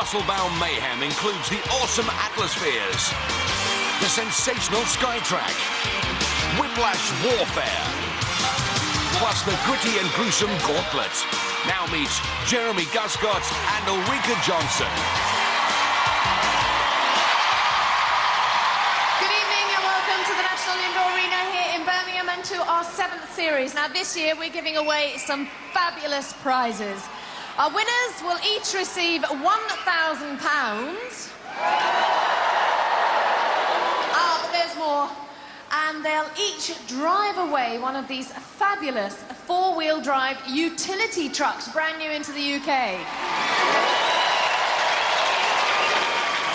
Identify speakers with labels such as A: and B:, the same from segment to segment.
A: muscle-bound mayhem includes the awesome Atmospheres, the sensational Skytrack, Whiplash Warfare, plus the gritty and gruesome Gauntlet. Now meet Jeremy Guscott and Ulrika Johnson.
B: Good evening and welcome to the National Indoor Arena here in Birmingham and to our 7th series. Now this year we're giving away some fabulous prizes. Our winners will each receive £1,000. Ah, but there's more. And they'll each drive away one of these fabulous four-wheel drive utility trucks, brand new into the UK.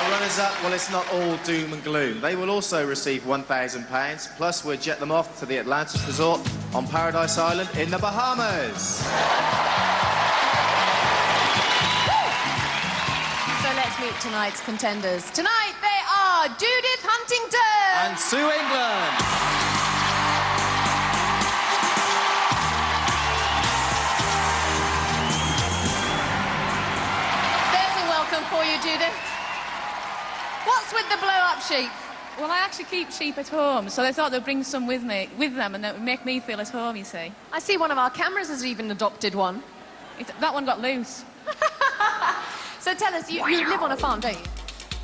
C: Our runners-up, well, it's not all doom and gloom. They will also receive £1,000, plus we'll jet them off to the Atlantis Resort on Paradise Island in the Bahamas.
B: So let's meet tonight's contenders. Tonight they are Judith Huntington
C: And Sue England.
B: There's a welcome for you, Judith. What's with the blow-up sheep?
D: Well, I actually keep sheep at home, so they thought they'd bring some with them, and that would make me feel at home, you see.
B: I see one of our cameras has even adopted one.
D: That one got loose.
B: So tell us, you live on a farm, don't you?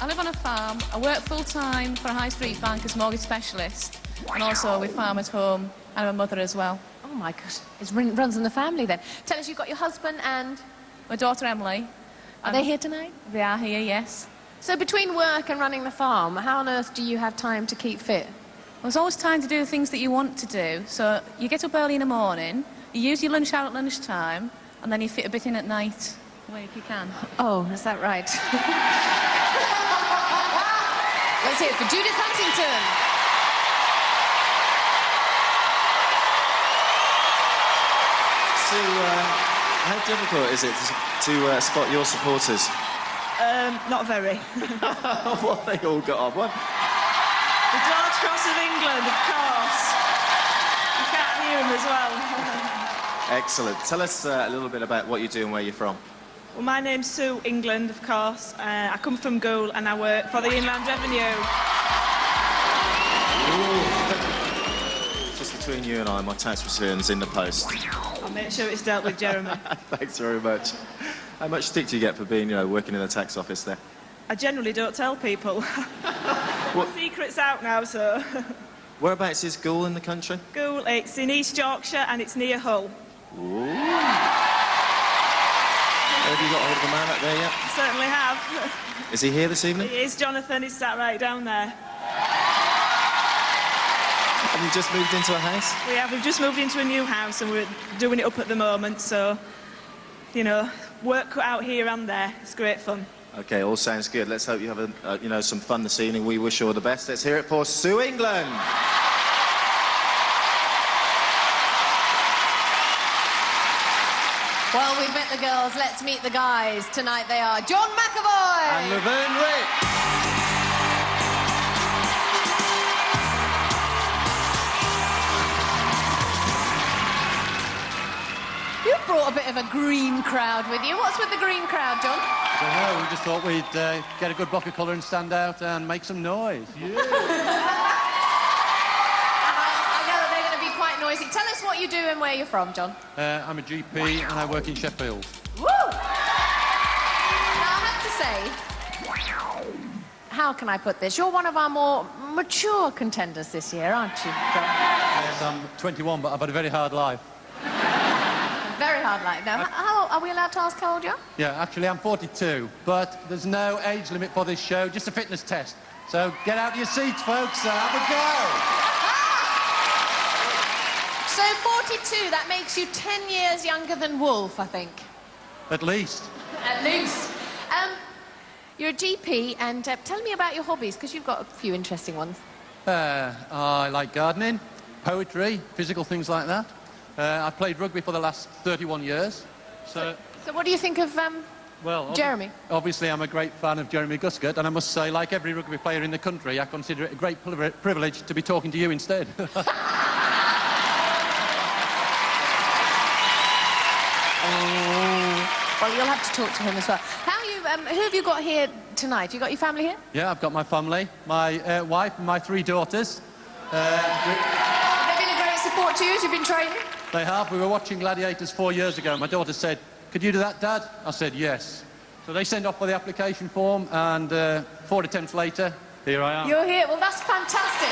D: I live on a farm. I work full-time for a high street bank as mortgage specialist, and also we farm at home, and I'm a mother as well.
B: Oh, my gosh. It runs in the family, then. Tell us, you've got your husband and...
D: My daughter, Emily.
B: Are they here tonight?
D: They are here, yes.
B: So between work and running the farm, how on earth do you have time to keep fit?
D: Well, there's always time to do the things that you want to do. So you get up early in the morning, you use your lunch hour at lunchtime, and then you fit a bit in at night, well, if you can.
B: Oh, is that right? Let's hear it for Judith Huntington.
C: Sue, how difficult is it to spot your supporters?
E: Not very.
C: What they all got off? What?
E: The George Cross of England, of course. You can't hear him as well.
C: Excellent. Tell us a little bit about what you do and where you're from.
E: Well, my name's Sue England, of course. I come from Goole and I work for the Inland Revenue.
C: Just between you and I, my tax return's in the post.
E: I'll make sure it's dealt with, Jeremy.
C: Thanks very much. How much stick do you get for being, working in the tax office there?
E: I generally don't tell people. The secret's out now, so...
C: Whereabouts is Goole in the country?
E: Goole, it's in East Yorkshire and it's near Hull.
C: Ooh. Have you got hold of the man up there yet?
E: Certainly have.
C: Is he here this evening?
E: He is, Jonathan. He's sat right down there.
C: Have you just moved into a house?
E: We have. We've just moved into a new house and we're doing it up at the moment, so, work cut out here and there. It's great fun.
C: OK, all sounds good. Let's hope you have, some fun this evening. We wish you all the best. Let's hear it for Sue England.
B: Well, we've met the girls. Let's meet the guys. Tonight they are John McAvoy
C: And Laverne Rick.
B: You've brought a bit of a green crowd with you. What's with the green crowd, John?
F: I don't know, we just thought we'd get a good block of colour and stand out and make some noise. Yeah.
B: I gather they're going to be quite noisy. Tell us what you do and where you're from, John.
F: I'm a GP and I work in Sheffield.
B: Woo! Now, I have to say, how can I put this? You're one of our more mature contenders this year, aren't you, John?
F: Yes, I'm 21, but I've had a very hard life.
B: Very hard life. Now, how are we allowed to ask how old you are?
F: Yeah, actually, I'm 42, but there's no age limit for this show, just a fitness test. So get out of your seats, folks, and have a go.
B: So 42, that makes you 10 years younger than Wolf, I think.
F: At least.
B: At least. You're a GP, and tell me about your hobbies, because you've got a few interesting ones.
F: I like gardening, poetry, physical things like that. I've played rugby for the last 31 years. So
B: what do you think of Jeremy?
F: Obviously, I'm a great fan of Jeremy Guscott, and I must say, like every rugby player in the country, I consider it a great privilege to be talking to you instead.
B: Well, you'll have to talk to him as well. How are you who have you got here tonight? You got your family here?
F: Yeah, I've got my family, my wife and my 3 daughters.
B: Have they been a great support to you as you've been training?
F: They have. We were watching Gladiators 4 years ago. My daughter said, "Could you do that, Dad?" I said, "Yes." So they sent off for the application form, and 4 attempts later, here I am.
B: You're here. Well, that's fantastic.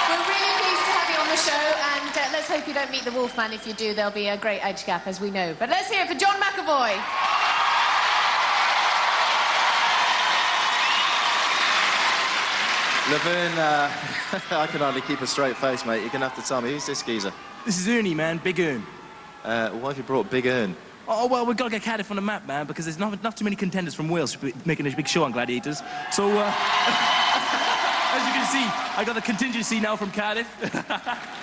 B: We're really pleased to have you on the show, and let's hope you don't meet the Wolfman. If you do, there'll be a great age gap, as we know. But let's hear it for John McAvoy.
C: Laverne, I can hardly keep a straight face, mate. You're going to have to tell me, who's this geezer?
G: This is Ernie, man. Big Ern.
C: Why have you brought Big Ern?
G: Oh, well, we've got to get Cardiff on the map, man, because there's not too many contenders from Wales to be making a big show on Gladiators. So, as you can see, I got a contingency now from Cardiff,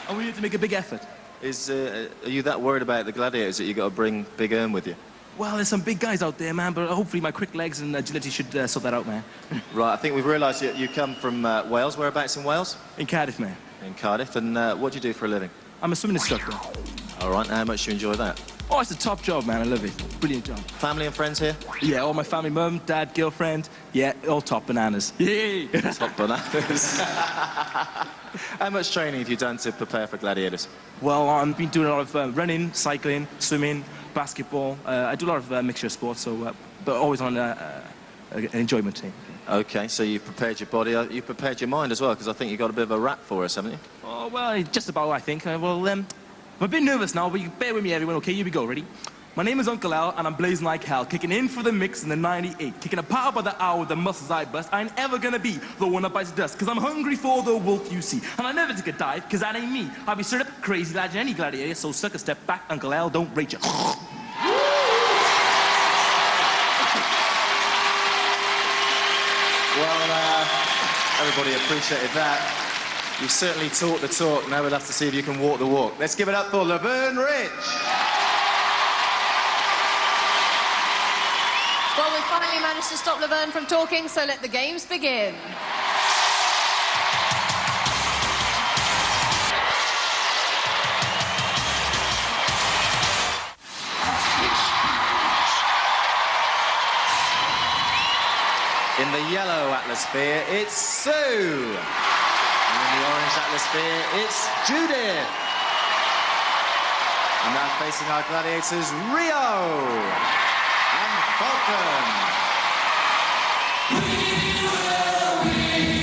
G: and we need to make a big effort.
C: Are you that worried about the Gladiators that you got to bring Big Ern with you?
G: Well, there's some big guys out there, man, but hopefully my quick legs and agility should sort that out, man.
C: Right, I think we've realised you come from Wales. Whereabouts in Wales?
G: In Cardiff, man.
C: In Cardiff. And what do you do for a living?
G: I'm a swimming instructor.
C: All right, how much do you enjoy that?
G: Oh, it's a top job, man. I love it. Brilliant job.
C: Family and friends here?
G: Yeah, all my family, mum, dad, girlfriend. Yeah, all top bananas. Yay!
C: Top bananas. How much training have you done to prepare for Gladiators?
G: Well, I've been doing a lot of running, cycling, swimming, basketball. I do a lot of mixture of sports, so, but always on an enjoyment team.
C: Okay, so you prepared your body, you prepared your mind as well, because I think you got a bit of a rap for us, haven't you?
G: Oh, well, just about, I think. I'm a bit nervous now, but you bear with me, everyone, okay? Here we go, ready? My name is Uncle Al, and I'm blazing like hell, kicking in for the mix in the 98, kicking a power by the hour with the muscles I bust. I ain't ever gonna be the one that bites dust, because I'm hungry for the wolf you see. And I never take a dive, because that ain't me. I'll be straight up crazy like any gladiator, so suck a step back, Uncle Al, don't rate you.
C: Well, everybody appreciated that. You certainly talked the talk. Now we'll have to see if you can walk the walk. Let's give it up for Laverne Rich.
B: Well, we've finally managed to stop Laverne from talking, so let the games begin.
C: In the yellow atmosphere, it's Sue. And in the orange atmosphere, it's Judith. And now facing our gladiators, Rio and Falcon.
A: We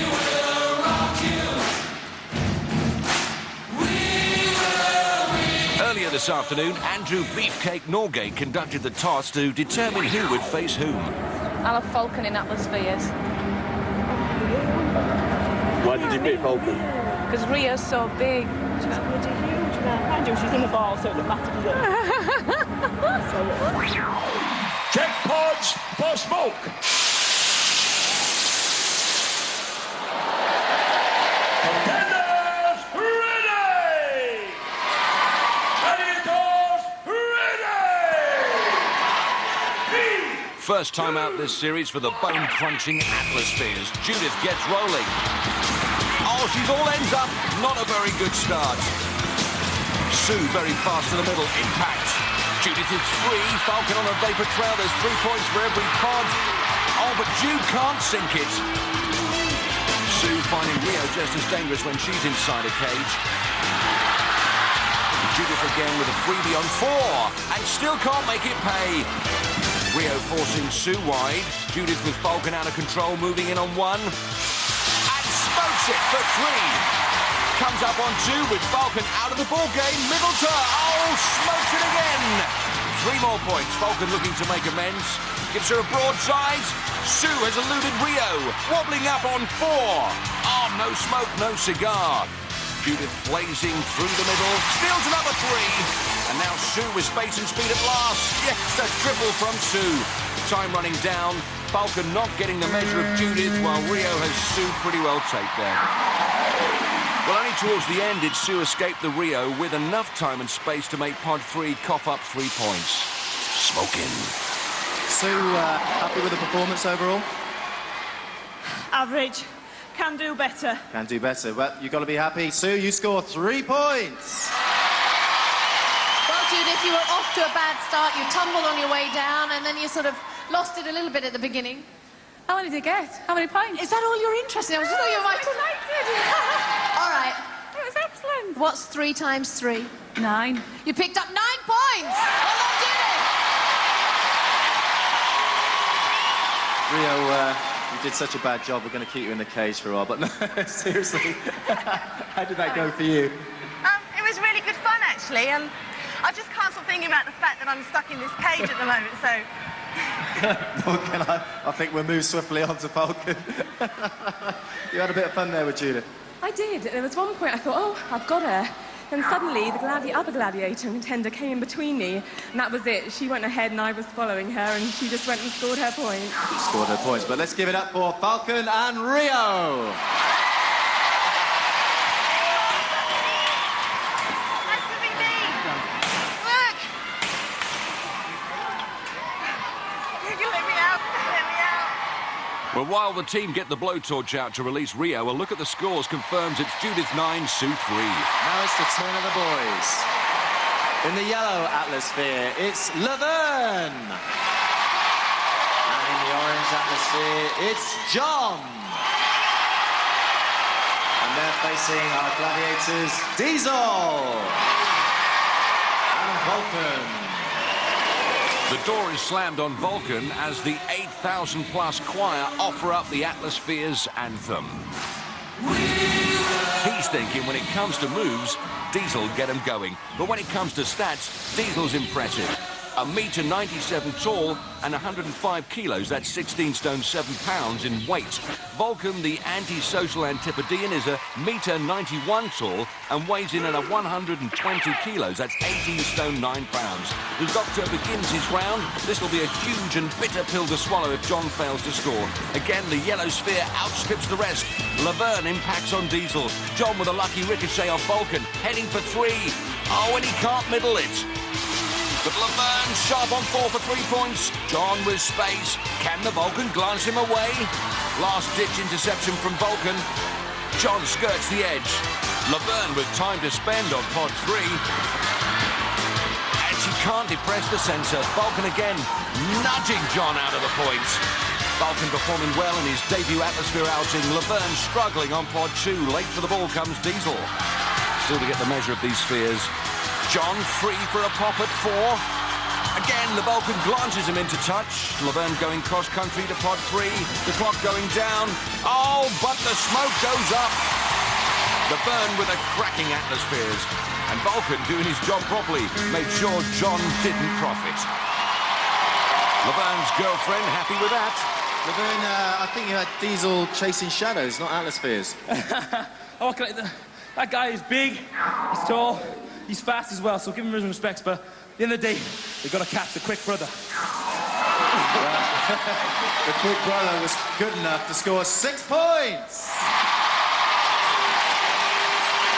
A: will rock you. Earlier this afternoon, Andrew Beefcake Norgate conducted the toss to determine who would face whom.
D: I'll have Falcon in atmospheres.
H: Why did you pick Falcon?
D: Because Rio's so big.
E: She's bloody huge, man. Mind you, she's in the ball, so it doesn't matter, does it?
H: Check pods for smoke. Contenders ready! Gladiators ready!
A: First time out this series for the bone-crunching Atmospheres. Judith gets rolling. Oh, she's all ends up. Not a very good start. Sue very fast to the middle. Impact. Judith is free. Falcon on a vapor trail. There's 3 points for every pod. Oh, but Jude can't sink it. Sue finding Rio just as dangerous when she's inside a cage. Judith again with a freebie on 4. And still can't make it pay. Rio forcing Sue wide. Judith with Falcon out of control, moving in on 1. And smokes it for 3. Comes up on 2 with Falcon out of the ball game. Middle turn. Oh, smokes it again. 3 more points. Falcon looking to make amends. Gives her a broadside. Sue has eluded Rio. Wobbling up on 4. Oh, no smoke, no cigar. Judith blazing through the middle. Steals another 3. And now Sue with space and speed at last. Yes, a triple from Sue. Time running down. Falcon not getting the measure of Judith, while Rio has Sue pretty well taped there. Well, only towards the end did Sue escape the Rio with enough time and space to make Pod 3 cough up 3 points. Smoking.
C: Sue, happy with the performance overall?
E: Average. Can do better.
C: Can do better. Well, you've got to be happy. Sue, you score 3 points.
B: Well, Judith, you were off to a bad start. You tumbled on your way down, and then you sort of lost it a little bit at the beginning.
D: How many did you get? How many points?
B: Is that all you're interested in? I just thought you might... All right.
D: It was excellent.
B: What's 3 times 3?
D: 9.
B: You picked up 9 points. Well done, Judy.
C: Rio, you did such a bad job, we're going to keep you in the cage for a while, but no, seriously, how did that go for you?
I: It was really good fun, actually, and I just can't stop thinking about the fact that I'm stuck in this cage at the moment, so...
C: Well, I think we'll move swiftly on to Falcon. You had a bit of fun there with Judith.
J: I did. There was one point I thought, oh, I've got her. Then suddenly, the other gladiator contender came in between me, and that was it. She went ahead and I was following her, and she just went and scored her point.
C: She scored her points, but let's give it up for Falcon and Rio.
I: That's the big thing. Look! You let me out. Let me out.
A: Well, while the team get the blowtorch out to release Rio, a look at the scores confirms it's Judith 9, Sue 3.
C: Now it's the turn of the boys. In the yellow atmosphere, it's Laverne. And in the orange atmosphere, it's John. And they're facing our gladiators, Diesel and Vulcan.
A: The door is slammed on Vulcan as the 8,000-plus choir offer up the Atmosphere's anthem. He's thinking when it comes to moves, Diesel get him going. But when it comes to stats, Diesel's impressive. 1.97 m tall and 105 kilos, that's 16 stone 7 pounds in weight. Vulcan, the anti-social Antipodean, is 1.91 m tall and weighs in at 120 kilos, that's 18 stone 9 pounds. The doctor begins his round. This will be a huge and bitter pill to swallow if John fails to score. Again, the yellow sphere outstrips the rest. Laverne impacts on Diesel. John with a lucky ricochet off Vulcan, heading for 3. Oh, and he can't middle it. But Laverne sharp on 4 for 3 points. John with space. Can the Vulcan glance him away? Last-ditch interception from Vulcan. John skirts the edge. Laverne with time to spend on pod 3. And she can't depress the sensor. Vulcan again nudging John out of the points. Vulcan performing well in his debut Atmosphere outing. Laverne struggling on pod 2. Late for the ball comes Diesel. Still to get the measure of these spheres. John free for a pop at 4. Again, the Vulcan glances him into touch. Laverne going cross-country to pod 3. The clock going down. Oh, but the smoke goes up. Laverne with a cracking Atmospheres. And Vulcan, doing his job properly, made sure John didn't profit. Laverne's girlfriend happy with that.
C: Laverne, I think you had Diesel chasing shadows, not Atmospheres.
G: Oh, that guy is big, he's tall, he's fast as well, so give him his respects, but at the end of the day, they've got to catch the quick brother.
C: The quick brother was good enough to score 6 points.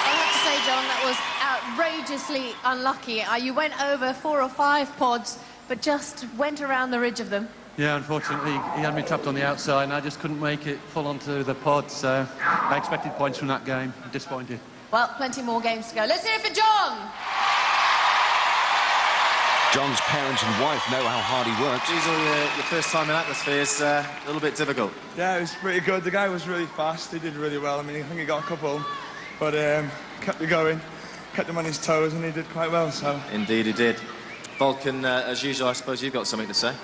B: I have to say, John, that was outrageously unlucky. You went over 4 or 5 pods, but just went around the ridge of them.
F: Yeah, unfortunately, he had me trapped on the outside, and I just couldn't make it full onto the pod, so I expected points from that game. I'm disappointed.
B: Well, plenty more games to go. Let's hear it for John.
A: John's parents and wife know how hard he works.
C: Diesel, your first time in Atmosphere is a little bit difficult.
K: Yeah, it was pretty good. The guy was really fast. He did really well. I mean, I think he got a couple, but kept it going, kept him on his toes, and he did quite well, so...
C: Indeed he did. Vulcan, as usual, I suppose you've got something to say?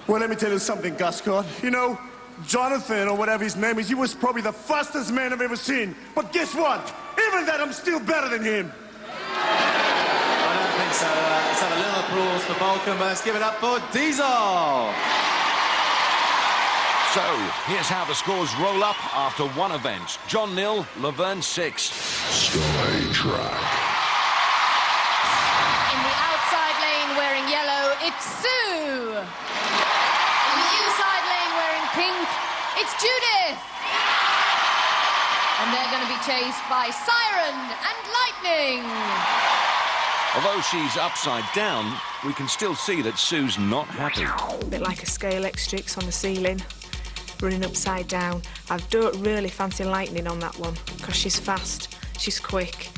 H: Well, let me tell you something, Gascon. You know, Jonathan, or whatever his name is, he was probably the fastest man I've ever seen. But guess what? Even that, I'm still better than him.
C: I don't think so. Let's have a little applause for Vulcan, but let's give it up for Diesel.
A: So, here's how the scores roll up after one event. John 0, Laverne 6.
H: Skytrack.
B: In the outside lane wearing yellow, it's Sue. In the inside lane wearing pink, it's Judith. And they're going to be chased by Siren and Lightning.
A: Although she's upside down, we can still see that Sue's not happy.
J: A bit like a scale X-Trix on the ceiling, running upside down. I don't really fancy Lightning on that one, because she's fast, she's quick,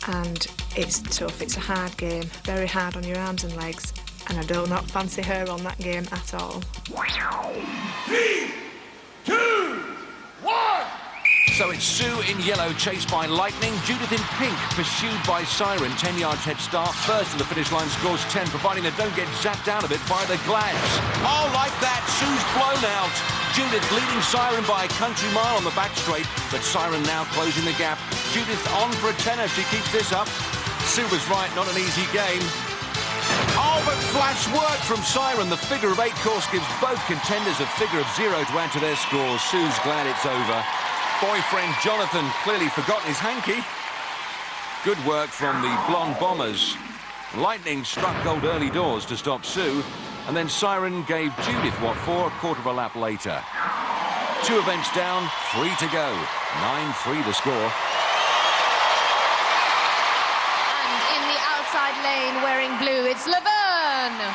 J: and it's tough. It's a hard game, very hard on your arms and legs,
E: and I do not fancy her on that game at all.
H: 3, 2, 1!
A: So it's Sue in yellow, chased by Lightning. Judith in pink, pursued by Siren. 10 yards head start. First to the finish line, scores 10, providing they don't get zapped out of it by the Glads. Oh, like that, Sue's blown out. Judith leading Siren by a country mile on the back straight, but Siren now closing the gap. Judith on for a tenner if she keeps this up. Sue was right, not an easy game. Oh, but flash work from Siren. The figure of 8 course gives both contenders a figure of 0 to add to their scores. Sue's glad it's over. Boyfriend Jonathan clearly forgotten his hanky. Good work from the Blonde Bombers. Lightning struck gold early doors to stop Sue, and then Siren gave Judith what for a quarter of a lap later. 2 events down, 3 to go. 9-3 the score.
B: And in the outside lane wearing blue, it's Laverne.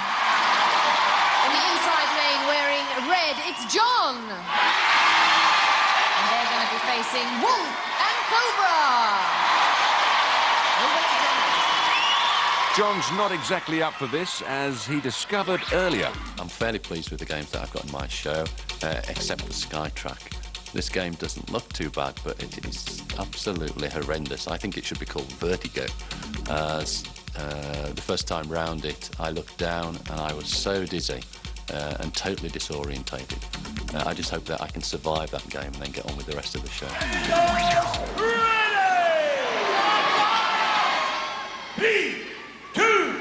B: In the inside lane wearing red, it's John. And they're going to be facing Wolf and Cobra.
A: John's not exactly up for this, as he discovered earlier.
L: I'm fairly pleased with the games that I've got in my show, except the Skytrack. This game doesn't look too bad, but it is absolutely horrendous. I think it should be called Vertigo. The first time round it, I looked down and I was so dizzy and totally disorientated. I just hope that I can survive that game and then get on with the rest of the show.
H: Ready! 3, 2,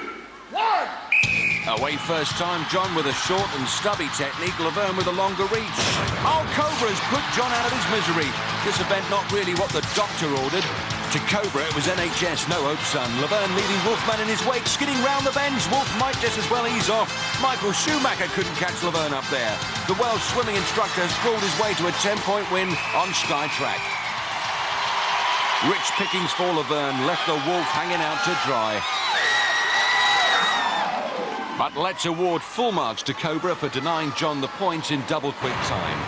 H: 1!
A: Away first time, John with a short and stubby technique, Laverne with a longer reach. Oh, Cobra's put John out of his misery. This event not really what the doctor ordered. To Cobra, it was NHS, no hope, son. Laverne leading Wolfman in his wake, skidding round the bends. Wolf might just as well ease off. Michael Schumacher couldn't catch Laverne up there. The Welsh swimming instructor has crawled his way to a 10-point win on Skytrack. Rich pickings for Laverne, left the Wolf hanging out to dry. But let's award full marks to Cobra for denying John the points in double quick time.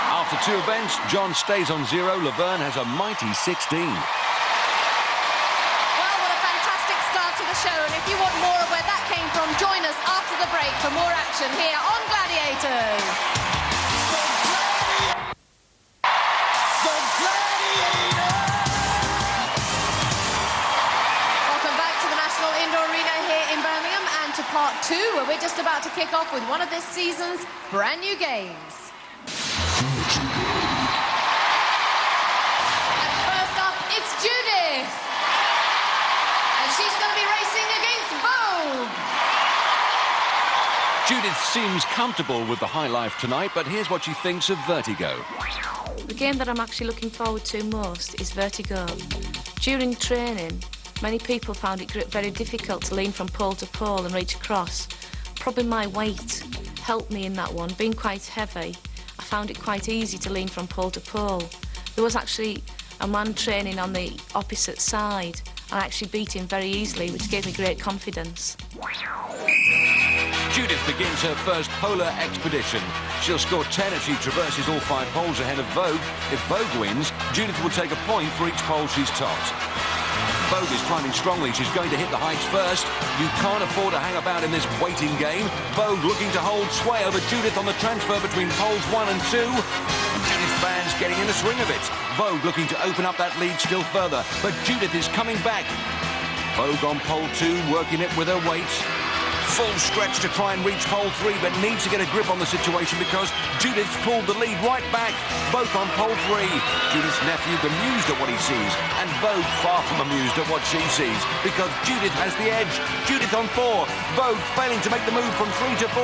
A: After 2 events, John stays on 0. Laverne has a mighty 16.
B: Well, what a fantastic start to the show. And if you want more of where that came from, join us after the break for more action here on Gladiators. Welcome back to the National Indoor Arena here in Birmingham and to part 2, where we're just about to kick off with one of this season's brand new games. And first up, it's Judith. And she's going to be racing against Vogue.
A: Judith seems comfortable with the high life tonight, but here's what she thinks of Vertigo.
D: The game that I'm actually looking forward to most is Vertigo. During training, many people found it very difficult to lean from pole to pole and reach across. Probably my weight helped me in that one. Being quite heavy, I found it quite easy to lean from pole to pole. There was actually a man training on the opposite side, and I actually beat him very easily, which gave me great confidence.
A: Judith begins her first polar expedition. She'll score 10 if she traverses all 5 poles ahead of Vogue. If Vogue wins, Judith will take a point for each pole she's topped. Vogue is climbing strongly. She's going to hit the heights first. You can't afford to hang about in this waiting game. Vogue looking to hold sway over Judith on the transfer between poles 1 and 2. Judith's band's getting in the swing of it. Vogue looking to open up that lead still further, but Judith is coming back. Vogue on pole 2, working it with her weight. Full stretch to try and reach pole 3, but needs to get a grip on the situation because Judith's pulled the lead right back, both on pole 3. Judith's nephew bemused at what he sees, and Vogue far from amused at what she sees, because Judith has the edge. Judith on 4, Vogue failing to make the move from 3 to 4.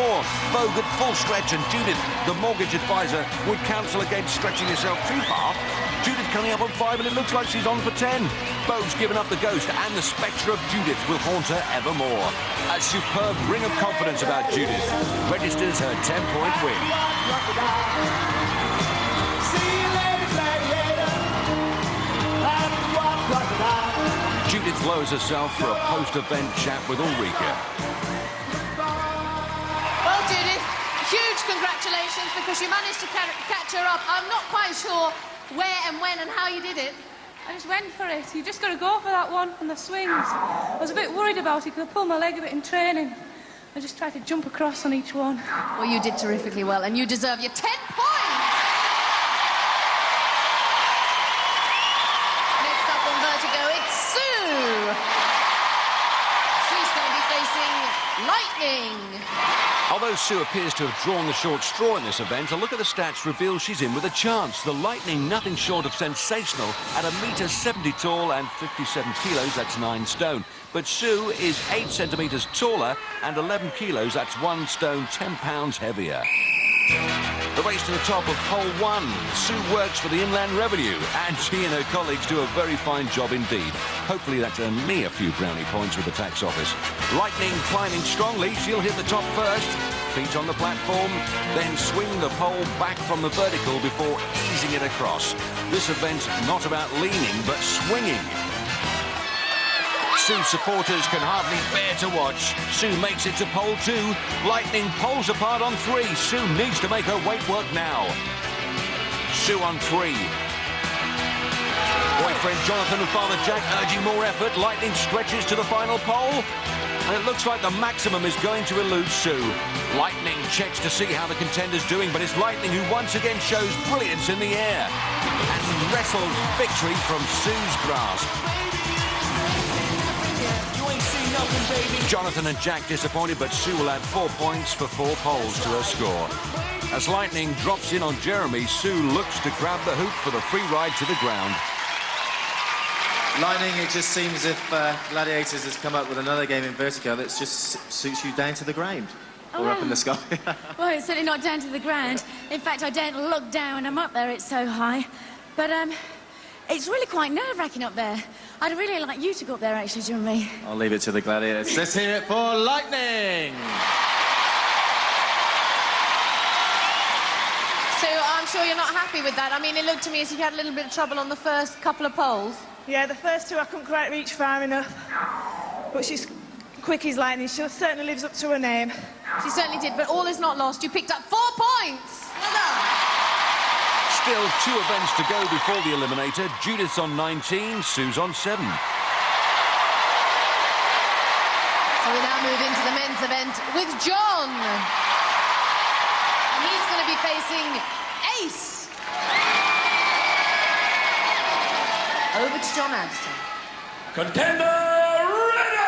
A: Vogue at full stretch, and Judith, the mortgage advisor, would counsel against stretching herself too far. Judith coming up on 5, and it looks like she's on for 10. Vogue's given up the ghost, and the spectre of Judith will haunt her evermore. A superb ring of confidence about Judith registers her 10-point win. Judith lowers herself for a post-event chat with Ulrika.
B: Well, Judith, huge congratulations because you managed to catch her up. I'm not quite sure where and when and how you did it.
D: I just went for it. You just got to go for that one on the swings. I was a bit worried about it because I pulled my leg a bit in training. I just tried to jump across on each one.
B: Well, you did terrifically well, and you deserve your 10 points! Next up on Vertigo, it's Sue! She's going to be facing Lightning.
A: Although Sue appears to have drawn the short straw in this event, a look at the stats reveals she's in with a chance. The Lightning, nothing short of sensational, at 1.70 m tall and 57 kilos, that's 9 stone. But Sue is 8 centimetres taller and 11 kilos, that's 1 stone, 10 pounds heavier. The race to the top of pole 1. Sue works for the Inland Revenue, and she and her colleagues do a very fine job indeed. Hopefully that's earned me a few brownie points with the tax office. Lightning climbing strongly. She'll hit the top first. Feet on the platform, then swing the pole back from the vertical before easing it across. This event's not about leaning, but swinging. Sue's supporters can hardly bear to watch. Sue makes it to pole 2. Lightning poles apart on 3. Sue needs to make her weight work now. Sue on 3. Boyfriend Jonathan and father Jack urging more effort. Lightning stretches to the final pole. And it looks like the maximum is going to elude Sue. Lightning checks to see how the contender's doing, but it's Lightning who once again shows brilliance in the air and wrestles victory from Sue's grasp. Jonathan and Jack disappointed, but Sue will add 4 points for 4 poles to her score. As Lightning drops in on Jeremy, Sue looks to grab the hoop for the free ride to the ground.
C: Lightning, it just seems if Gladiators has come up with another game in Vertigo that just suits you down to the ground. Or up in the sky.
M: Well, it's certainly not down to the ground. In fact, I don't look down. I'm up there, it's so high. But, it's really quite nerve-wracking up there. I'd really like you to go up there, actually, Jeremy.
C: I'll leave it to the Gladiators. Let's hear it for Lightning!
B: So I'm sure you're not happy with that. I mean, it looked to me as if you had a little bit of trouble on the first couple of poles.
E: Yeah, the first 2 I couldn't quite reach far enough. But she's quick as lightning. She certainly lives up to her name.
B: She certainly did, but all is not lost. You picked up 4 points. Well done.
A: Still 2 events to go before the eliminator. Judith's on 19, Sue's on 7.
B: So we now move into the men's event with John. And he's going to be facing Ace. Over to John Anderson.
N: Contender ready!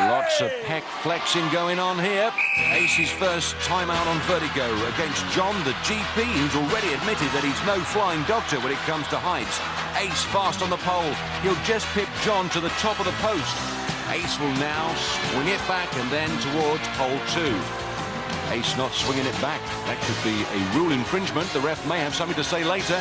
A: Lots of pec flexing going on here. Ace's first time out on Vertigo against John, the GP, who's already admitted that he's no flying doctor when it comes to heights. Ace fast on the pole. He'll just pip John to the top of the post. Ace will now swing it back and then towards pole 2. Ace not swinging it back. That could be a rule infringement. The ref may have something to say later.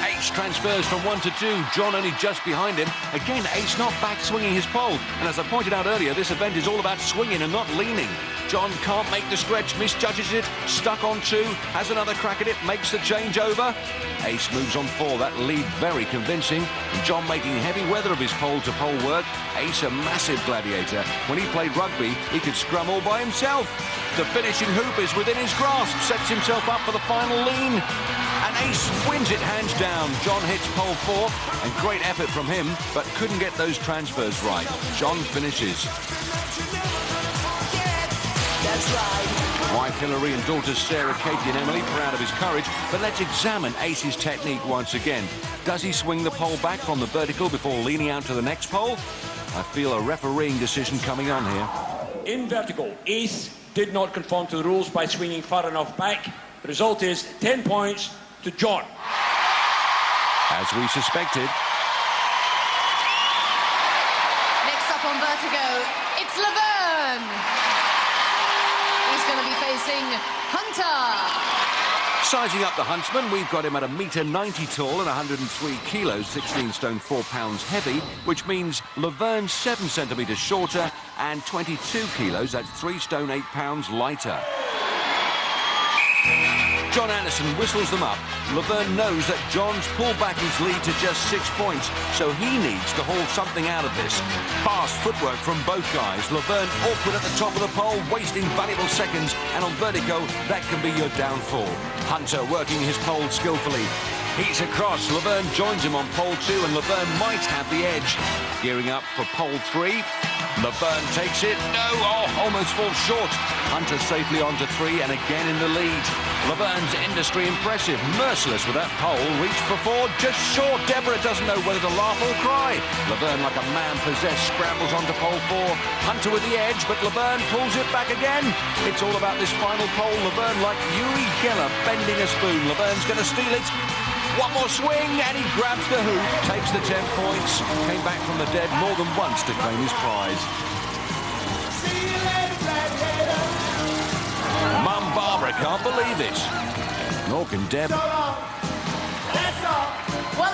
A: Ace transfers from 1 to 2. John only just behind him. Again, Ace not back swinging his pole. And as I pointed out earlier, this event is all about swinging and not leaning. John can't make the stretch, misjudges it, stuck on 2, has another crack at it, makes the change over. Ace moves on 4. That lead very convincing. John making heavy weather of his pole-to-pole work. Ace a massive gladiator. When he played rugby, he could scrum all by himself. The finishing hoop is within his grasp, sets himself up for the final lean. And Ace wins it hands down. John hits pole 4, and great effort from him, but couldn't get those transfers right. John finishes.
N: That's right.
A: Wife Hilary and daughters Sarah, Katie and Emily proud of his courage, but let's examine Ace's technique once again. Does he swing the pole back from the vertical before leaning out to the next pole? I feel a refereeing decision coming on here.
N: In vertical, Ace did not conform to the rules by swinging far enough back. The result is 10 points to John.
A: As we suspected.
B: Next up on Vertigo, it's Laverne. He's going to be facing Hunter.
A: Sizing up the huntsman, we've got him at 1.90 m tall and 103 kilos, 16 stone 4 pounds heavy, which means Laverne's 7 centimetres shorter and 22 kilos, that's 3 stone 8 pounds lighter. John Anderson whistles them up. Laverne knows that John's pulled back his lead to just 6 points, so he needs to haul something out of this. Fast footwork from both guys. Laverne awkward at the top of the pole, wasting valuable seconds, and on Vertigo, that can be your downfall. Hunter working his pole skillfully. He's across. Laverne joins him on pole 2, and Laverne might have the edge. Gearing up for pole 3. Laverne takes it. No, almost falls short. Hunter safely onto 3 and again in the lead. Laverne's industry impressive. Merciless with that pole. Reached for 4, just short. Deborah doesn't know whether to laugh or cry. Laverne, like a man possessed, scrambles onto pole 4. Hunter with the edge, but Laverne pulls it back again. It's all about this final pole. Laverne, like Uri Geller, bending a spoon. Laverne's going to steal it. One more swing, and he grabs the hoop, takes the 10 points, came back from the dead more than once to claim his prize. Mum Barbara can't believe this. Nor can Deb.
B: Well,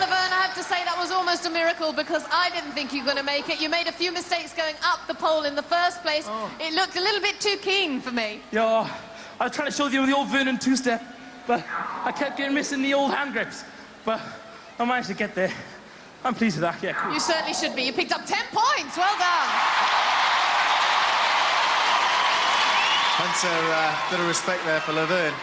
B: Laverne, I have to say that was almost a miracle because I didn't think you were going to make it. You made a few mistakes going up the pole in the first place. It looked a little bit too keen for me.
G: Yeah, I was trying to show you the old Vernon two-step, but I kept getting missing the old hand grips. But I managed to get there. I'm pleased with that, yeah. Cool.
B: You certainly should be. You picked up 10 points. Well done.
C: Hunter, bit of respect there for Laverne.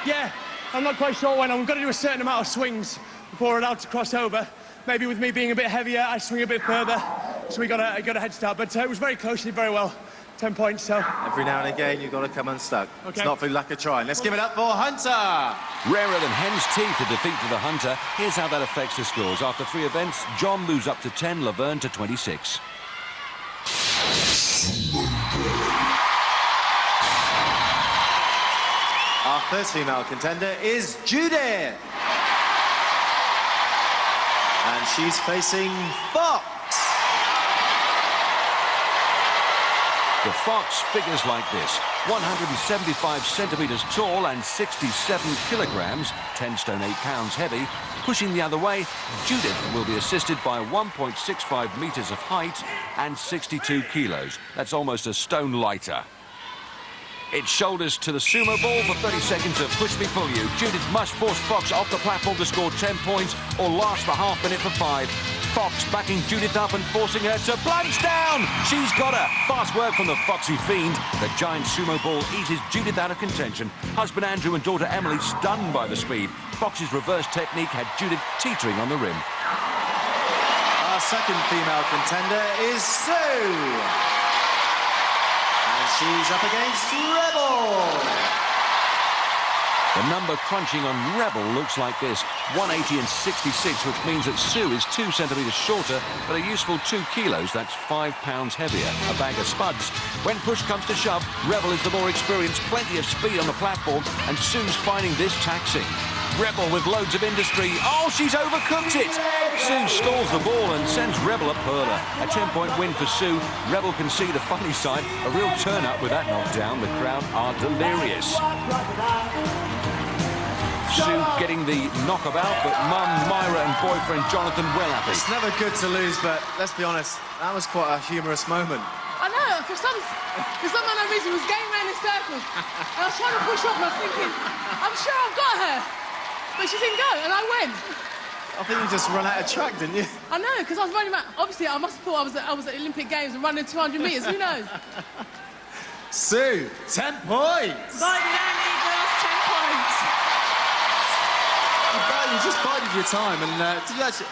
H: Yeah, I'm not quite sure when. I've got to do a certain amount of swings before we're allowed to cross over. Maybe with me being a bit heavier, I swing a bit further. So we got a head start. But it was very close, did very well. 10 points, so...
C: Every now and again, you've got to come unstuck.
H: Okay.
C: It's not through lack of trying. Let's give it up for Hunter!
A: Rarer than hen's teeth, a defeat for the Hunter. Here's how that affects the scores. After 3 events, John moves up to 10, Laverne to 26.
C: Our first female contender is Judith. And she's facing Fox.
A: The Fox figures like this: 175 centimetres tall and 67 kilograms, 10 stone 8 pounds heavy. Pushing the other way, Judith will be assisted by 1.65 metres of height and 62 kilos. That's almost a stone lighter. It's shoulders to the sumo ball for 30 seconds of push me pull you. Judith must force Fox off the platform to score 10 points or last the half minute for 5. Fox backing Judith up and forcing her to plunge down. She's got her. Fast work from the foxy fiend. The giant sumo ball eases Judith out of contention. Husband Andrew and daughter Emily stunned by the speed. Fox's reverse technique had Judith teetering on the rim.
C: Our second female contender is Sue. She's up against Rebel.
A: The number crunching on Rebel looks like this: 180 and 66, which means that Sue is 2 centimetres shorter, but a useful 2 kilos, that's 5 pounds heavier. A bag of spuds. When push comes to shove, Rebel is the more experienced, plenty of speed on the platform, and Sue's finding this taxing. Rebel with loads of industry. Oh, she's overcooked it. Sue stalls the ball and sends Rebel a perler. A 10-point win for Sue. Rebel can see the funny side. A real turn-up with that knockdown. The crowd are delirious. Sue getting the knockabout, but Mum, Myra and boyfriend Jonathan well happy.
C: It's never good to lose, but let's be honest, that was quite a humorous moment.
J: I know, for some unknown reason, it was going around in circles. And I was trying to push off and I was thinking, I'm sure I've got her. But she didn't go, and I went.
C: I think you just run out of track, didn't you?
J: I know, because I was running around. Obviously, I must have thought I was at Olympic Games and running 200 metres. Who knows?
C: Sue, 10 points.
E: Bided Andy, girls, 10 points.
C: You just bided your time, and did you actually...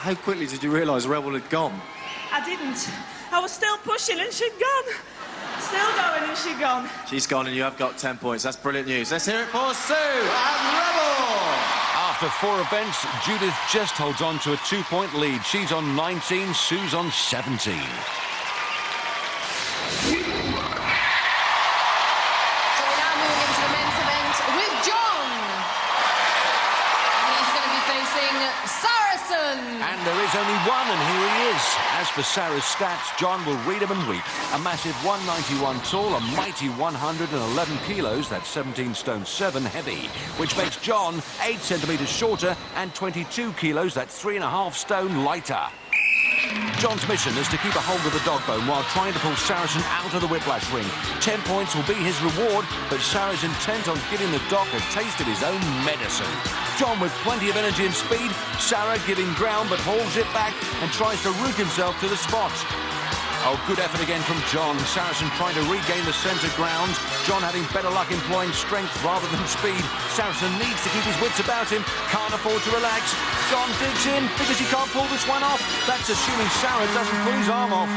C: How quickly did you realise Rebel had gone?
E: I didn't. I was still pushing and she'd gone. Still going and she'd gone.
C: She's gone and you have got 10 points. That's brilliant news. Let's hear it for Sue and Rebel!
A: After 4 events, Judith just holds on to a 2-point lead. She's on 19, Sue's on 17.
B: So we're now moving into the men's event with John. He's going to be facing Saracen.
A: And there is only one, and here he is. As for Sarah's stats, John will read them and weep. A massive 191 tall, a mighty 111 kilos, that's 17 stone 7 heavy, which makes John 8 centimetres shorter and 22 kilos, that's 3.5 stone lighter. John's mission is to keep a hold of the dog bone while trying to pull Saracen out of the whiplash ring. 10 points will be his reward, but Sarah's intent on giving the doc a taste of his own medicine. John with plenty of energy and speed, Sarah giving ground but holds it back and tries to root himself to the spot. Oh, good effort again from John. Saracen trying to regain the centre ground. John having better luck employing strength rather than speed. Saracen needs to keep his wits about him. Can't afford to relax. John digs in because he can't pull this one off. That's assuming Sarah doesn't pull his arm off.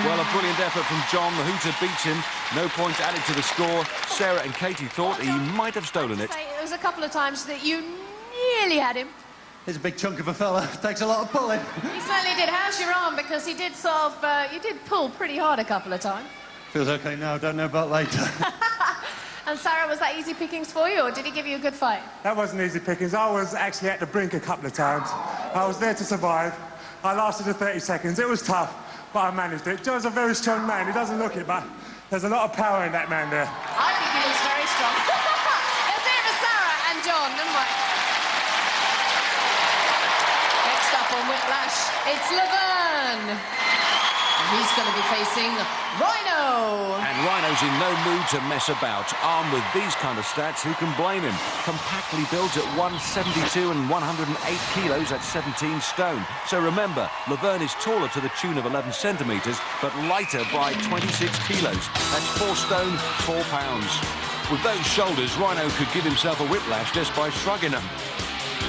A: Well, a brilliant effort from John. The hooter beats him. No points added to the score. Sarah and Katie thought he might have stolen it.
B: There was a couple of times that you nearly had him.
F: He's a big chunk of a fella. Takes a lot of pulling.
B: He certainly did. How's your arm? Because he did sort of, you did pull pretty hard a couple of times.
F: Feels okay now. Don't know about later.
B: And Sarah, was that easy pickings for you, or did he give you a good fight?
H: That wasn't easy pickings. I was actually at the brink a couple of times. I was there to survive. I lasted the 30 seconds. It was tough, but I managed it. Joe's a very strong man. He doesn't look it, but there's a lot of power in that man there.
B: I think he looks very strong. Let's hear it for Sarah and John. Next up on Whiplash, it's Laverne. And he's going to be facing Rhino.
A: And Rhino's in no mood to mess about. Armed with these kind of stats, who can blame him? Compactly built at 172 and 108 kilos at 17 stone. So remember, Laverne is taller to the tune of 11 centimetres, but lighter by 26 kilos. That's 4 stone, 4 pounds. With those shoulders, Rhino could give himself a whiplash just by shrugging them.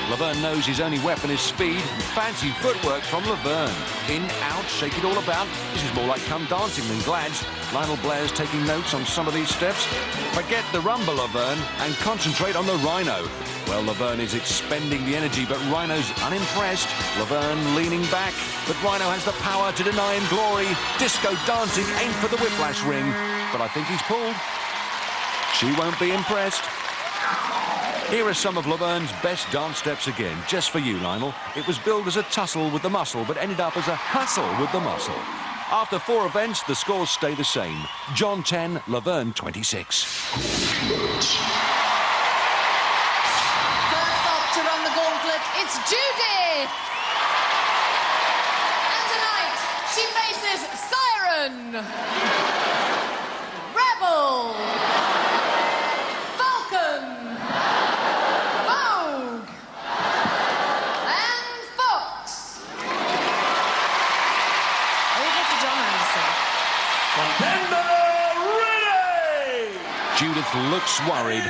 A: Laverne knows his only weapon is speed. Fancy footwork from Laverne. In, out, shake it all about. This is more like come dancing than glads. Lionel Blair's taking notes on some of these steps. Forget the rumble, Laverne, and concentrate on the Rhino. Well, Laverne is expending the energy, but Rhino's unimpressed. Laverne leaning back, but Rhino has the power to deny him glory. Disco dancing, aim for the whiplash ring. But I think he's pulled. She won't be impressed. Here are some of Laverne's best dance steps again, just for you, Lionel. It was billed as a tussle with the muscle, but ended up as a hustle with the muscle. After 4 events, the scores stay the same. John 10, Laverne 26.
B: First up to run the gauntlet, it's Judith. And tonight, she faces Siren, Rebel, Falcon, Vogue, and Fox. Over to John Anderson.
N: Contender ready!
A: Judith looks worried.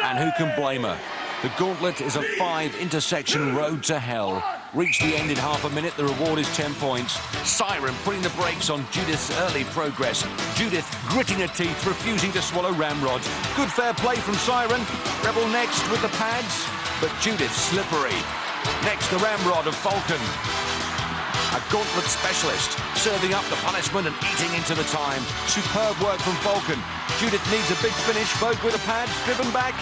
A: And who can blame her? The gauntlet is a 5-intersection road to hell. Reach the end in half a minute, the reward is 10 points. Siren putting the brakes on Judith's early progress. Judith gritting her teeth, refusing to swallow ramrods. Good fair play from Siren. Rebel next with the pads, but Judith slippery. Next, the ramrod of Falcon. A gauntlet specialist, serving up the punishment and eating into the time. Superb work from Falcon. Judith needs a big finish. Vogue with a pad, driven back.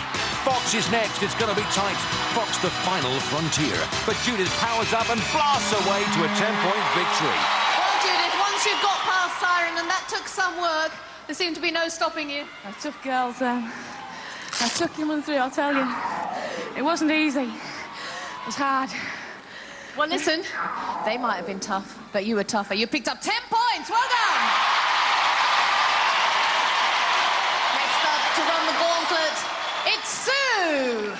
A: Fox is next. It's going to be tight. Fox the final frontier. But Judith powers up and blasts away to a 10-point victory.
B: Well, Judith, once you've got past Siren, and that took some work, there seemed to be no stopping you.
D: I took girls, I took them through, I'll tell you. It wasn't easy. It was hard.
B: Well, listen, they might have been tough, but you were tougher. You picked up 10 points. Well done. Next up to run the gauntlet, it's Sue.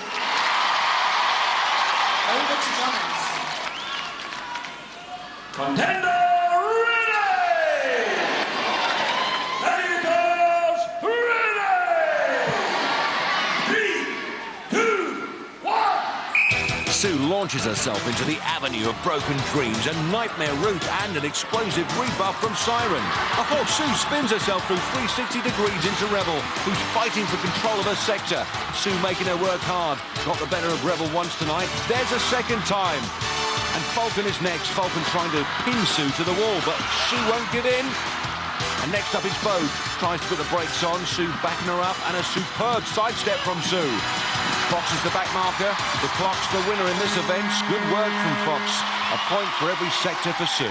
B: Over to John Anderson.
N: Contender ready! Gladiators ready! 3, 2, 1!
A: Sue launches herself into the avenue of broken dreams, a nightmare route and an explosive rebuff from Siren. Oh, Sue spins herself through 360 degrees into Rebel, who's fighting for control of her sector. Sue making her work hard. Got the better of Rebel once tonight. There's a second time. And Falcon is next. Falcon trying to pin Sue to the wall, but she won't give in. And next up is Vogue. Tries to put the brakes on. Sue backing her up, and a superb sidestep from Sue. Fox is the back marker. The clock's the winner in this event. Good work from Fox. A point for every sector for Sue.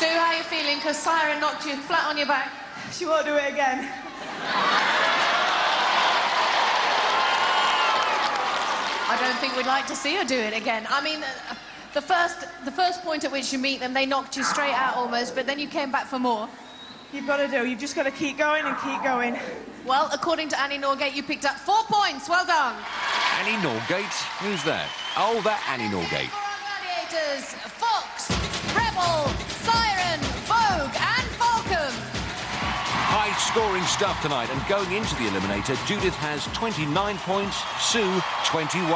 B: Sue, how are you feeling? Because Siren knocked you flat on your back.
E: She won't do it again.
B: I don't think we'd like to see her do it again. I mean, the first point at which you meet them, they knocked you straight out almost, but then you came back for more.
E: You've just got to keep going and keep going.
B: Well, according to Annie Norgate, you picked up 4 points. Well done.
A: Annie Norgate? Who's that? Oh, that Annie Norgate.
B: For our Gladiators, Fox, Rebel, Siren, Vogue and Falcon.
A: High-scoring stuff tonight, and going into the Eliminator, Judith has 29 points, Sue 21.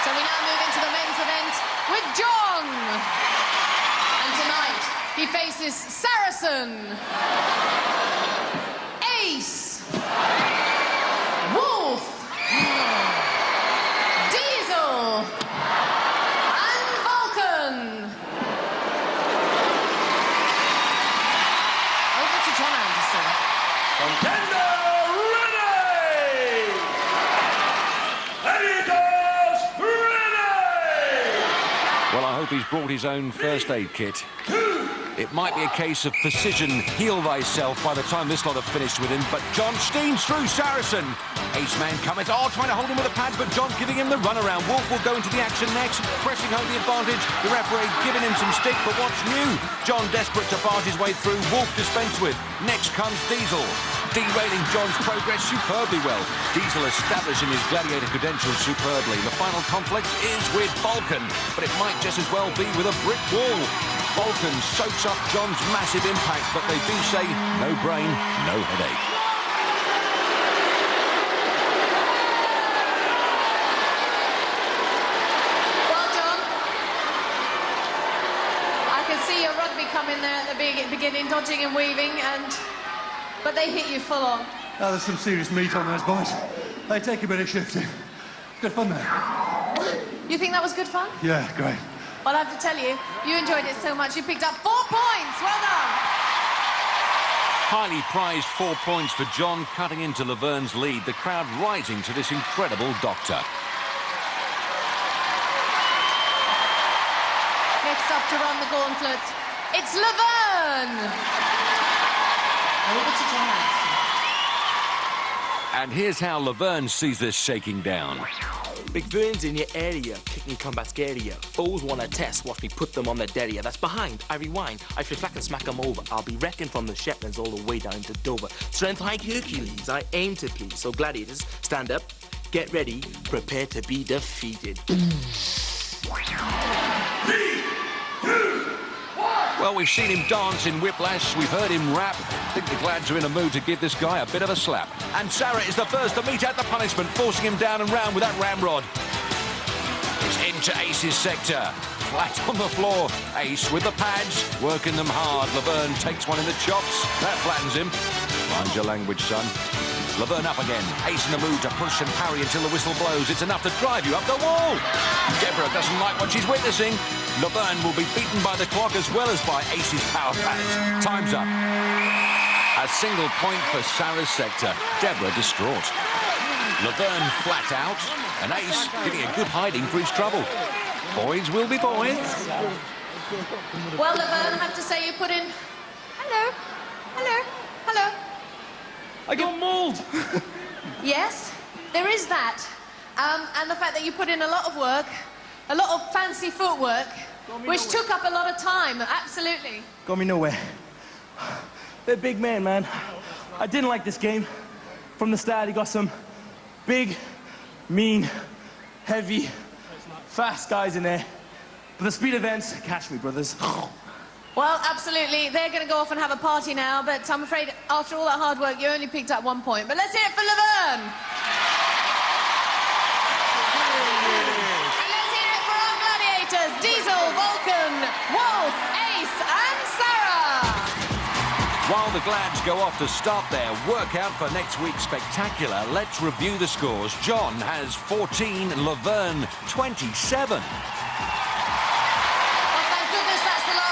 B: So we now move into the men's event with John. And tonight, he faces Saracen, Ace, Wolf, Diesel, and Vulcan. Over to John Anderson.
N: Contender ready! Gladiators ready!
A: Well, I hope he's brought his own first aid kit. It might be a case of precision, heal thyself by the time this lot have finished with him, but John steams through Saracen. Ace man coming, trying to hold him with a pad, but John giving him the runaround. Wolf will go into the action next, pressing home the advantage. The referee giving him some stick, but what's new? John desperate to barge his way through, Wolf dispensed with. Next comes Diesel, derailing John's progress superbly well. Diesel establishing his gladiator credentials superbly. The final conflict is with Vulcan, but it might just as well be with a brick wall. Vulcan soaks up John's massive impact, but they do say no brain, no headache.
B: Well, John, I can see your rugby coming there at the beginning, dodging and weaving, but they hit you full on.
F: Oh, there's some serious meat on those boys. They take a bit of shifting. Good fun there.
B: You think that was good fun?
F: Yeah, great.
B: Well, I have to tell you, you enjoyed it so much, you picked up 4 points. Well done.
A: Highly prized 4 points for John, cutting into Laverne's lead. The crowd rising to this incredible doctor.
B: Next up to run the gauntlet, it's Laverne. Over to John Anderson.
A: And here's how Laverne sees this shaking down.
G: Big Vern's in your area, kicking combat scarier. Foes wanna test, watch me put them on their derriere. That's behind, I rewind, I flip back and smack them over. I'll be wrecking from the Shetlands all the way down to Dover. Strength like Hercules, I aim to please. So gladiators, stand up, get ready, prepare to be defeated.
N: 3, 2, 1!
A: Well, we've seen him dance in Whiplash, we've heard him rap. I think the Glads are in a mood to give this guy a bit of a slap. And Sarah is the first to mete out the punishment, forcing him down and round with that ramrod. It's into Ace's sector. Flat on the floor. Ace with the pads, working them hard. Laverne takes one in the chops. That flattens him. Mind your language, son. Laverne up again. Ace in the mood to push and parry until the whistle blows. It's enough to drive you up the wall. Deborah doesn't like what she's witnessing. Laverne will be beaten by the clock as well as by Ace's power pads. Time's up. A single point for Sarah's sector. Deborah distraught. Laverne flat out, and Ace getting a good hiding for his trouble. Boys will be boys.
B: Well, Laverne, I have to say you put in... Hello, hello, hello.
G: I got mauled.
B: Yes, there is that. And the fact that you put in a lot of work, a lot of fancy footwork, which took up a lot of time, absolutely.
G: Got me nowhere. They're big man. I didn't like this game. From the start, he got some big, mean, heavy, fast guys in there. But the speed events, catch me, brothers.
B: Well, absolutely. They're going to go off and have a party now, but I'm afraid after all that hard work, you only picked up 1 point. But let's hear it for Laverne. And let's hear it for our gladiators, Diesel, Vulcan, Wolf, Ace and Sarah.
A: While the Glads go off to start their workout for next week's spectacular, let's review the scores. John has 14, Laverne 27.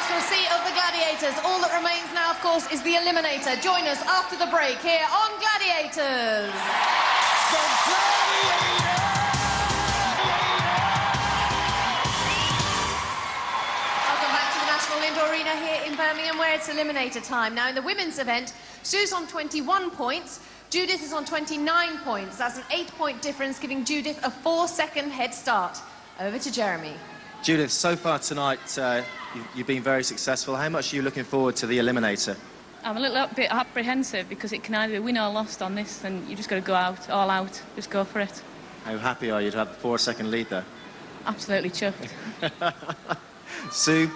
B: Receipt of the Gladiators. All that remains now, of course, is the Eliminator. Join us after the break here on Gladiators. Welcome back to the National Indoor Arena here in Birmingham, where it's Eliminator time. Now, in the women's event, Sue's on 21 points. Judith is on 29 points. That's an 8-point difference, giving Judith a 4-second head start. Over to Jeremy.
C: Judith, so far tonight, you've been very successful. How much are you looking forward to the Eliminator?
D: I'm a little bit apprehensive because it can either be win or lost on this, and you just got to go out, all out, just go for it.
C: How happy are you to have a 4-second lead there?
D: absolutely chuffed.
C: Sue,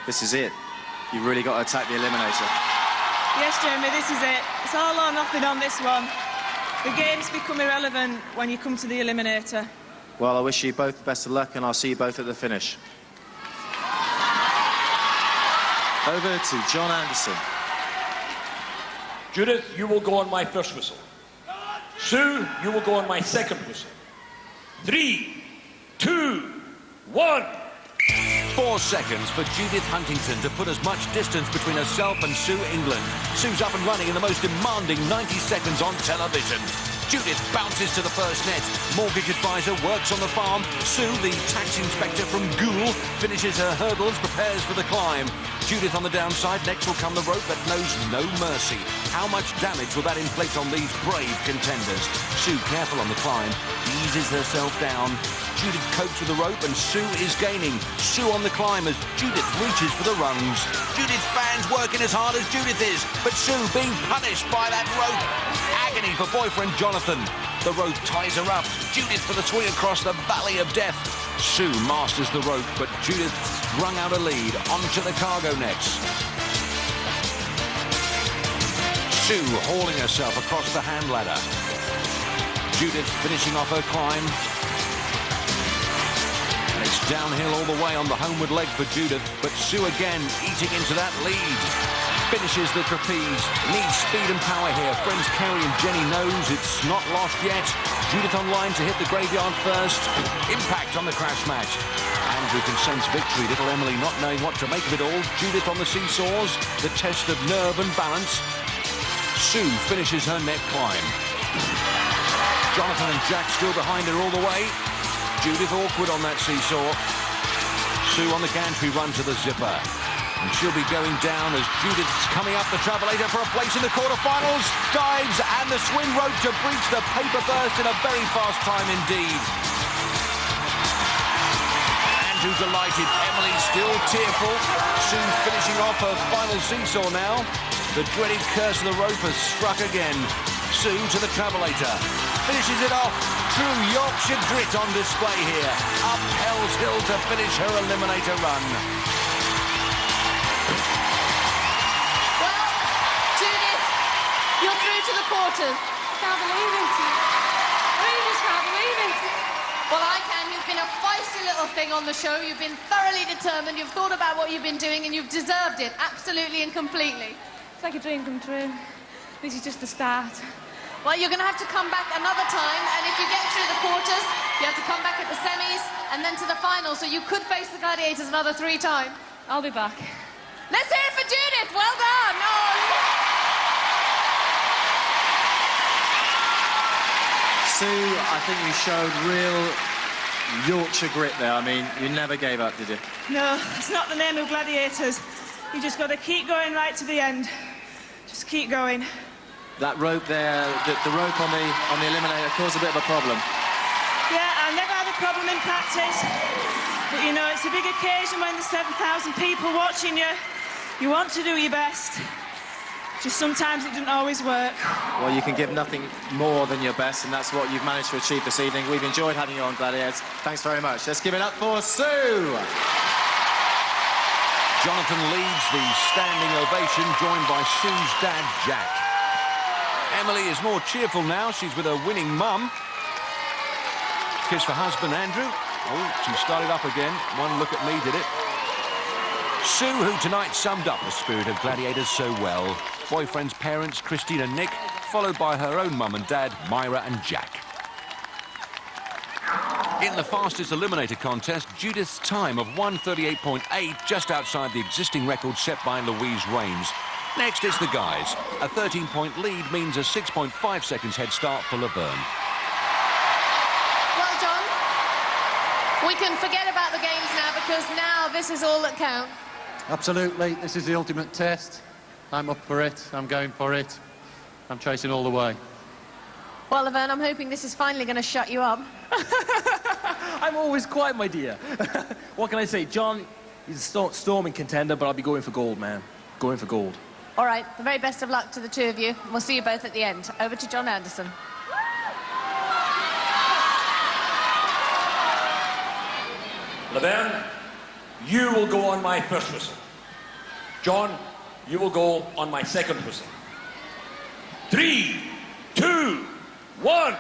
C: this is it. You've really got to attack the eliminator.
E: Yes, Jeremy, this is it. It's all or nothing on this one. The games become irrelevant when you come to the eliminator.
C: Well, I wish you both the best of luck, and I'll see you both at the finish. Over to John Anderson.
N: Judith, you will go on my first whistle. Sue, you will go on my second whistle. 3, 2, 1.
A: 4 seconds for Judith Huntington to put as much distance between herself and Sue England. Sue's up and running in the most demanding 90 seconds on television. Judith bounces to the first net. Mortgage advisor works on the farm. Sue, the tax inspector from Goole, finishes her hurdles, prepares for the climb. Judith on the downside. Next will come the rope that knows no mercy. How much damage will that inflict on these brave contenders? Sue, careful on the climb, eases herself down. Judith copes with the rope and Sue is gaining. Sue on the climb as Judith reaches for the rungs. Judith's fans working as hard as Judith is, but Sue being punished by that rope. Agony for boyfriend Jonathan. The rope ties her up. Judith for the swing across the valley of death. Sue masters the rope, but Judith's wrung out a lead onto the cargo nets. Sue hauling herself across the hand ladder. Judith finishing off her climb. And it's downhill all the way on the homeward leg for Judith, but Sue again eating into that lead. Finishes the trapeze. Needs speed and power here. Friends Kerry and Jenny knows it's not lost yet. Judith on line to hit the graveyard first. Impact on the crash match. Andrew can sense victory. Little Emily not knowing what to make of it all. Judith on the seesaws. The test of nerve and balance. Sue finishes her net climb. Jonathan and Jack still behind her all the way. Judith awkward on that seesaw. Sue on the gantry run to the zipper. And she'll be going down as Judith's coming up the travelator for a place in the quarterfinals. Dives and the swing rope to breach the paper burst in a very fast time indeed. Andrew delighted. Emily still tearful. Sue finishing off her final seesaw now. The dreaded curse of the rope has struck again. Sue to the travelator. Finishes it off. True Yorkshire grit on display here. Up Hell's Hill to finish her eliminator run.
B: You're through to the quarters.
J: Can't believe it. I really just can't believe it.
B: Well, I can. You've been a feisty little thing on the show. You've been thoroughly determined. You've thought about what you've been doing, and you've deserved it, absolutely and completely.
J: It's like a dream come true. This is just the start.
B: Well, you're going to have to come back another time, and if you get through the quarters, you have to come back at the semis, and then to the final, so you could face the Gladiators another 3 times.
J: I'll be back.
B: Let's hear it for Judith. Well done. Oh.
C: Sue, I think you showed real Yorkshire grit there. I mean, you never gave up, did you?
E: No, it's not the name of Gladiators. You just got to keep going right to the end. Just keep going.
C: That rope there, the rope on the eliminator caused a bit of a problem.
E: Yeah, I never had a problem in practice. But, you know, it's a big occasion when there's 7,000 people watching you. You want to do your best. Just sometimes it doesn't always work.
C: Well, you can give nothing more than your best, and that's what you've managed to achieve this evening. We've enjoyed having you on, Gladiators. Thanks very much. Let's give it up for Sue.
A: Jonathan leads the standing ovation, joined by Sue's dad, Jack. Emily is more cheerful now. She's with her winning mum. Kiss for husband, Andrew. Oh, she started up again. One look at me did it. Sue, who tonight summed up the spirit of Gladiators so well. Boyfriend's parents, Christine and Nick, followed by her own mum and dad, Myra and Jack. In the fastest eliminator contest, Judith's time of 1:38.8, just outside the existing record set by Louise Rains. Next is the guys. A 13-point lead means a 6.5 seconds head start for Laverne.
B: Well done. We can forget about the games now, because now this is all that counts.
F: Absolutely. This is the ultimate test. I'm up for it. I'm going for it. I'm chasing all the way.
B: Well, Laverne, I'm hoping this is finally going to shut you up.
G: I'm always quiet, my dear. What can I say? John, he's a storming contender, but I'll be going for gold, man. Going for gold.
B: All right, the very best of luck to the two of you. We'll see you both at the end. Over to John Anderson.
N: Laverne, you will go on my first whistle. John, you will go on my second whistle. 3, 2, 1.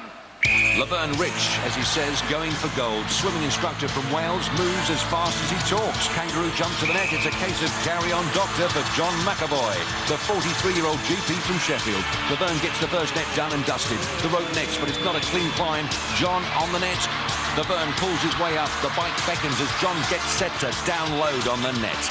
A: Laverne Rich, as he says, going for gold. Swimming instructor from Wales moves as fast as he talks. Kangaroo jump to the net. It's a case of carry on doctor for John McAvoy, the 43-year-old GP from Sheffield. Laverne gets the first net done and dusted. The rope next, but it's not a clean climb. John on the net. Laverne pulls his way up. The bike beckons as John gets set to download on the net.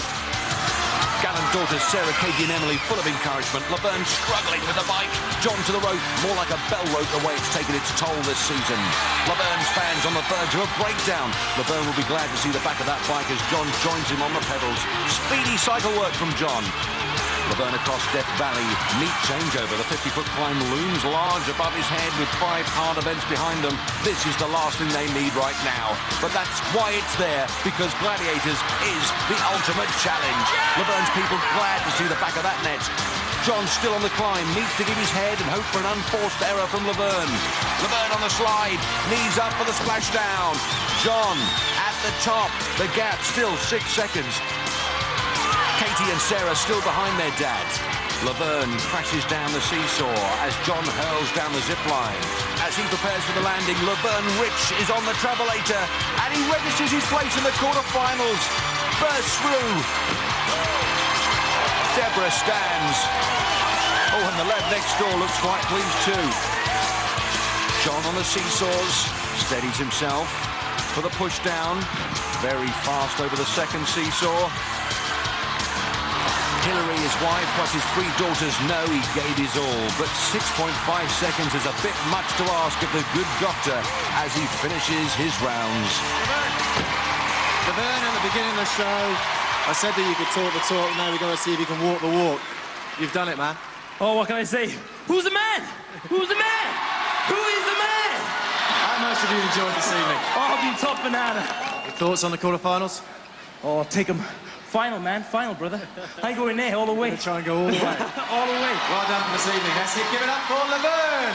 A: Gallant daughters Sarah, Katie and Emily full of encouragement. Laverne struggling with the bike. John to the rope, more like a bell rope the way it's taken its toll this season. Laverne's fans on the verge of a breakdown. Laverne will be glad to see the back of that bike as John joins him on the pedals. Speedy cycle work from John. Laverne across Death Valley. Neat changeover. The 50-foot climb looms large above his head with 5 hard events behind them. This is the last thing they need right now. But that's why it's there, because Gladiators is the ultimate challenge. Laverne's people glad to see the back of that net. John still on the climb, needs to give his head and hope for an unforced error from Laverne. Laverne on the slide, knees up for the splashdown. John at the top, the gap still 6 seconds. Katie and Sarah still behind their dad. Laverne crashes down the seesaw as John hurls down the zip line. As he prepares for the landing, Laverne Rich is on the travelator and he registers his place in the quarterfinals. Bursts through. Deborah stands. Oh, and the lad next door looks quite pleased too. John on the seesaws, steadies himself for the push down. Very fast over the second seesaw. Hillary, his wife, plus his 3 daughters know he gave his all, but 6.5 seconds is a bit much to ask of the good doctor as he finishes his rounds.
C: Laverne, at the beginning of the show, I said that you could talk the talk. Now we've got to see if you can walk the walk. You've done it, man.
G: Oh, what can I say? Who's the man? Who's the man? Who is the man?
C: How much have you enjoyed this evening?
G: Oh, I've been top banana.
C: Your thoughts on the quarterfinals?
G: Oh, take him. Final, man. Final, brother. I go in there all the way.
C: Try and go all the way.
G: All the way.
C: Well done for this evening. Let's give it up for Laverne.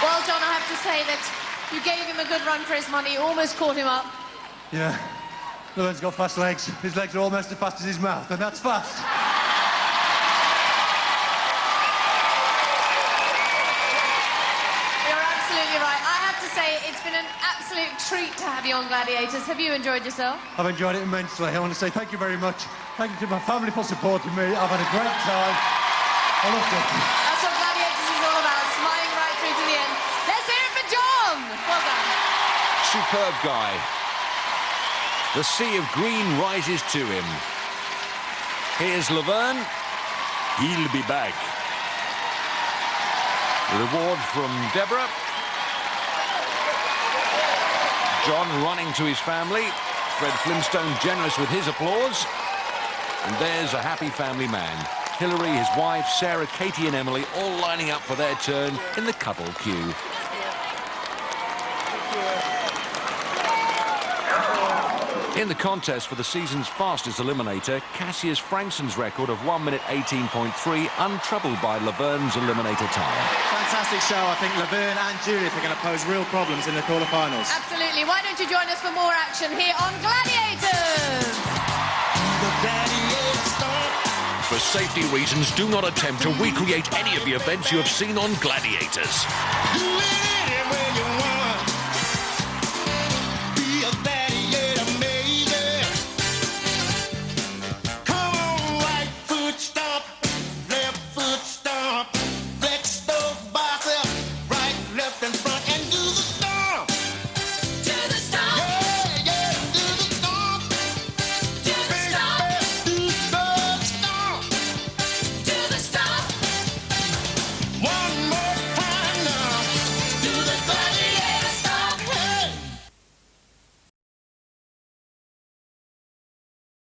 B: Well, John, I have to say that you gave him a good run for his money. You almost caught him up.
F: Yeah. Laverne's got fast legs. His legs are almost as fast as his mouth, and that's fast.
B: You're absolutely right. I have to say, it's been an absolute treat to have you on Gladiators. Have you enjoyed yourself?
F: I've enjoyed it immensely. I want to say thank you very much. Thank you to my family for supporting me. I've had a great time. I loved it.
B: That's what Gladiators is all about, smiling right through to the end. Let's hear it for John! Well done.
A: Superb guy. The sea of green rises to him. Here's Laverne. He'll be back. Reward from Deborah. John running to his family. Fred Flintstone generous with his applause. And there's a happy family man. Hillary, his wife, Sarah, Katie and Emily all lining up for their turn in the cuddle queue. In the contest for the season's fastest eliminator, Cassius Frankson's record of 1 minute 18.3, untroubled by Laverne's eliminator time.
C: Fantastic show. I think Laverne and Judith are going to pose real problems in the quarterfinals.
B: Absolutely. Why don't you join us for more action here on Gladiators?
A: For safety reasons, do not attempt to recreate any of the events you have seen on Gladiators.